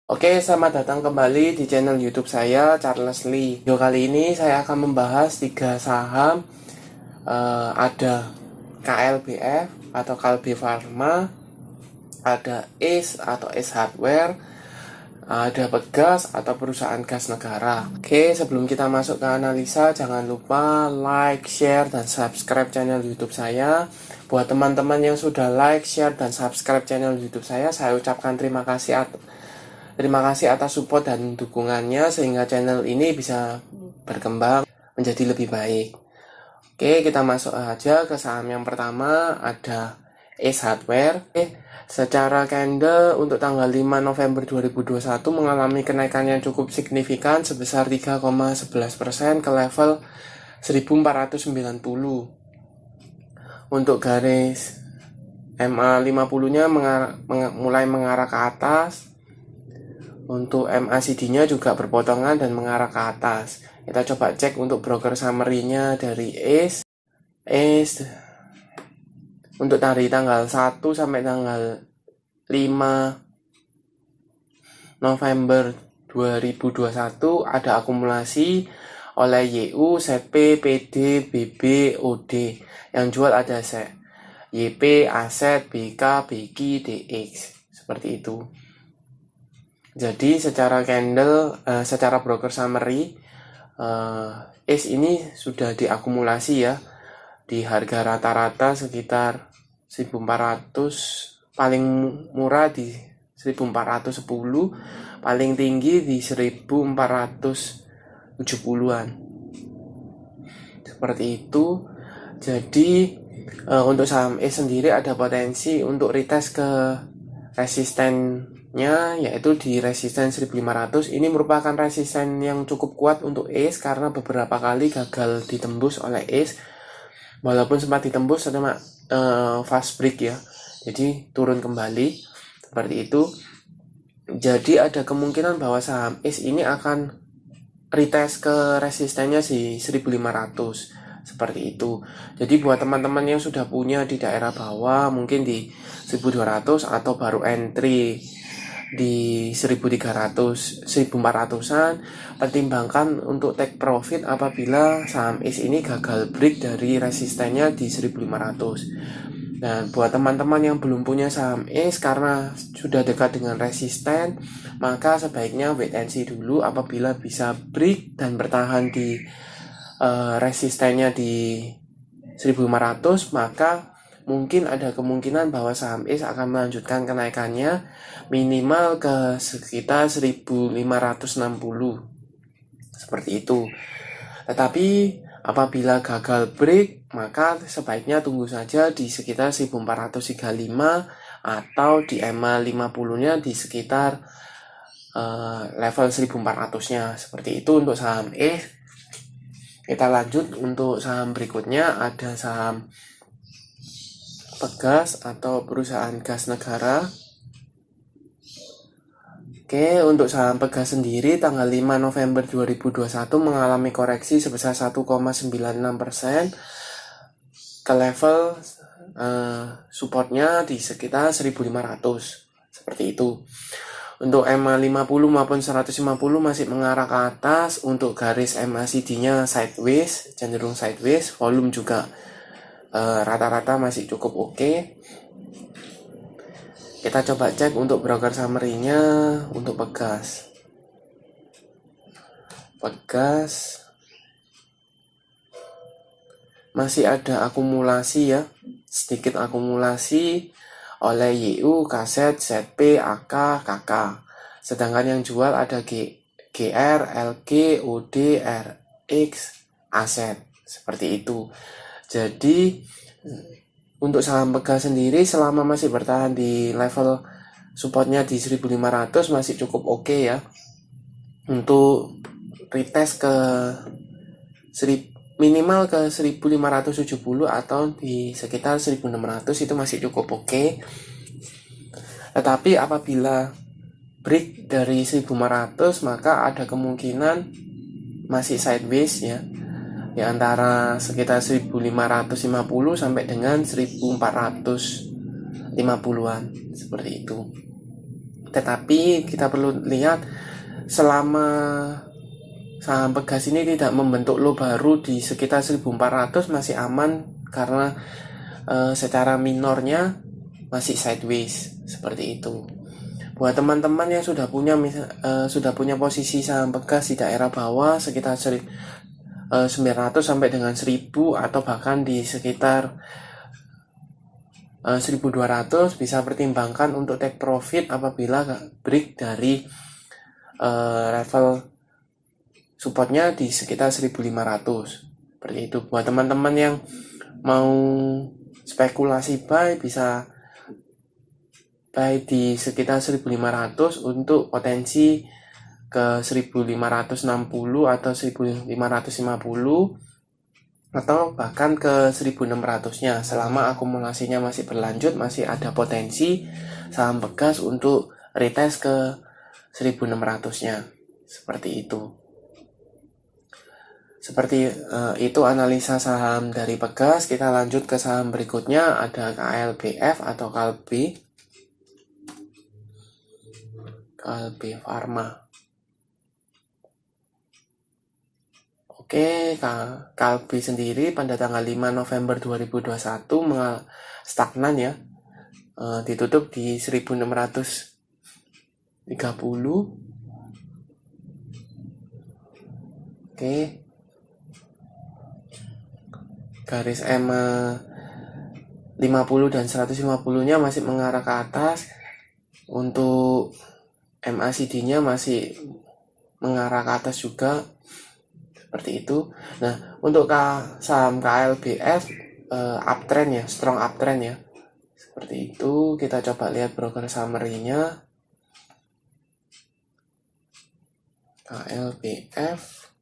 Oke, selamat datang kembali di channel YouTube saya, Charles Lee. Video kali ini saya akan membahas 3 saham. Ada KLBF atau Kalbe Farma, ada ACE atau ACE Hardware, ada Pegas atau perusahaan gas negara. Oke, sebelum kita masuk ke analisa, jangan lupa like, share, dan subscribe channel YouTube saya. Buat teman-teman yang sudah like, share, dan subscribe channel YouTube saya ucapkan terima kasih atas support dan dukungannya sehingga channel ini bisa berkembang menjadi lebih baik. Oke, kita masuk aja ke saham yang pertama, ada ACE Hardware. Secara candle untuk tanggal 5 November 2021 mengalami kenaikan yang cukup signifikan sebesar 3,11% ke level 1490. Untuk garis MA50-nya mulai mengarah ke atas. Untuk MACD-nya juga berpotongan dan mengarah ke atas. Kita coba cek untuk broker summary-nya dari ACE. Untuk dari tanggal 1 sampai tanggal 5 November 2021 ada akumulasi oleh YU, ZP, PD, BB, OD. Yang jual ada YP, Aset, BK, BQ, DX. Seperti itu. Jadi secara candle, secara broker summary, ACE ini sudah diakumulasi ya di harga rata-rata sekitar 1400, paling murah di 1410, paling tinggi di 1470-an. Seperti itu. Jadi untuk saham ACE sendiri ada potensi untuk retest ke resistennya, yaitu di resisten 1500. Ini merupakan resisten yang cukup kuat untuk ACE karena beberapa kali gagal ditembus oleh ACE. Walaupun sempat ditembus cuma fast break ya, jadi turun kembali seperti itu. Jadi ada kemungkinan bahwa saham ACE ini akan retest ke resistennya di 1500 seperti itu. Jadi buat teman-teman yang sudah punya di daerah bawah, mungkin di 1200 atau baru entry di 1300, 1400-an, pertimbangkan untuk take profit apabila saham ACE ini gagal break dari resistennya di 1500. Dan buat teman-teman yang belum punya saham ACE karena sudah dekat dengan resisten, maka sebaiknya wait and see dulu. Apabila bisa break dan bertahan di resistennya di 1500, maka mungkin ada kemungkinan bahwa saham ACE akan melanjutkan kenaikannya minimal ke sekitar 1560 seperti itu. Tetapi apabila gagal break, maka sebaiknya tunggu saja di sekitar 1435 atau di MA50-nya di sekitar level 1400-nya. Seperti itu untuk saham ACE. Kita lanjut untuk saham berikutnya, ada saham Pegas atau perusahaan gas negara. Oke, untuk saham Pegas sendiri tanggal 5 November 2021 mengalami koreksi sebesar 1,96% ke level supportnya di sekitar 1500. Seperti itu. Untuk MA50 maupun 150 masih mengarah ke atas. Untuk garis MACD-nya sideways, cenderung sideways. Volume juga rata-rata masih cukup oke. Kita coba cek untuk broker summary-nya untuk Pegas. Pegas masih ada akumulasi ya, sedikit akumulasi oleh YU, Kaset, ZP, AK, KK. Sedangkan yang jual ada GR, LG, OD, RX, Aset. Seperti itu. Jadi untuk saham Pegas sendiri selama masih bertahan di level supportnya di 1500 masih cukup oke ya. Untuk retest ke minimal ke 1570 atau di sekitar 1600 itu masih cukup oke. Tetapi apabila break dari 1500 maka ada kemungkinan masih sideways ya, di antara sekitar 1550 sampai dengan 1450-an seperti itu. Tetapi kita perlu lihat selama saham Pegas ini tidak membentuk low baru di sekitar 1400 masih aman, karena secara minornya masih sideways seperti itu. Buat teman-teman yang sudah punya posisi saham Pegas di daerah bawah sekitar 900 sampai dengan 1000 atau bahkan di sekitar 1200, bisa pertimbangkan untuk take profit apabila break dari level supportnya di sekitar 1500. Seperti itu. Buat teman-teman yang mau spekulasi buy, bisa buy di sekitar 1500 untuk potensi ke 1560 atau 1550 atau bahkan ke 1600-nya. Selama akumulasinya masih berlanjut, masih ada potensi saham Pegas untuk retest ke 1600-nya. Seperti itu. Seperti itu analisa saham dari Pegas. Kita lanjut ke saham berikutnya, ada KLBF atau Kalbe Farma. Oke, Kalbe sendiri pada tanggal 5 November 2021 stagnan ya. Ditutup di 1630. Oke. Garis EMA 50 dan 150-nya masih mengarah ke atas. Untuk MACD-nya masih mengarah ke atas juga. Seperti itu. Nah, untuk saham KLBF uptrend ya, strong uptrend ya. Seperti itu. Kita coba lihat broker summary-nya. KLBF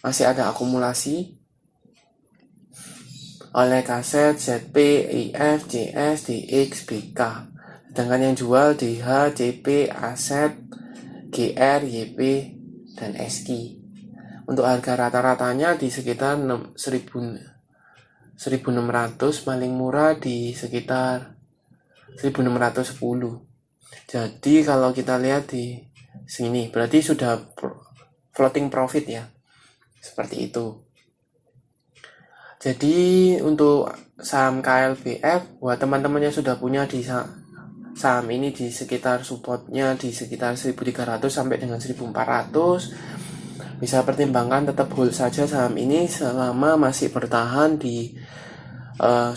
masih ada akumulasi oleh kaset ZP, IF, JS, DX, BK. Sedangkan yang jual DH, CP, Aset, GR, YP, dan SK. Untuk harga rata-ratanya di sekitar 1600, paling murah di sekitar 1610. Jadi kalau kita lihat di sini berarti sudah floating profit ya. Seperti itu. Jadi untuk saham KLBF, buat teman-teman yang sudah punya di saham ini di sekitar supportnya di sekitar 1300 sampai dengan 1400, bisa pertimbangkan tetap hold saja saham ini selama masih bertahan di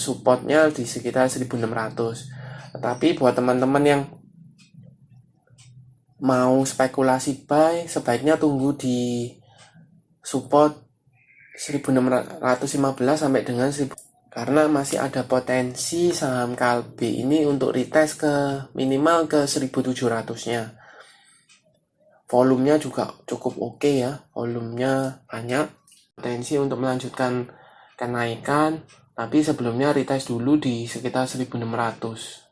supportnya di sekitar 1600. Tetapi buat teman-teman yang mau spekulasi buy, sebaiknya tunggu di support 1615 sampai dengan 1000, karena masih ada potensi saham Kalbe ini untuk retest ke minimal ke 1700-nya. Volumenya juga cukup oke ya, volumenya banyak, potensi untuk melanjutkan kenaikan, tapi sebelumnya retest dulu di sekitar 1600.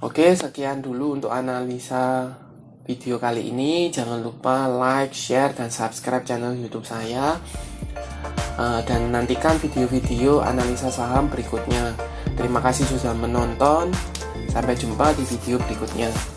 Oke, sekian dulu untuk analisa video kali ini. Jangan lupa like, share, dan subscribe channel YouTube saya. Dan nantikan video-video analisa saham berikutnya. Terima kasih sudah menonton. Sampai jumpa di video berikutnya.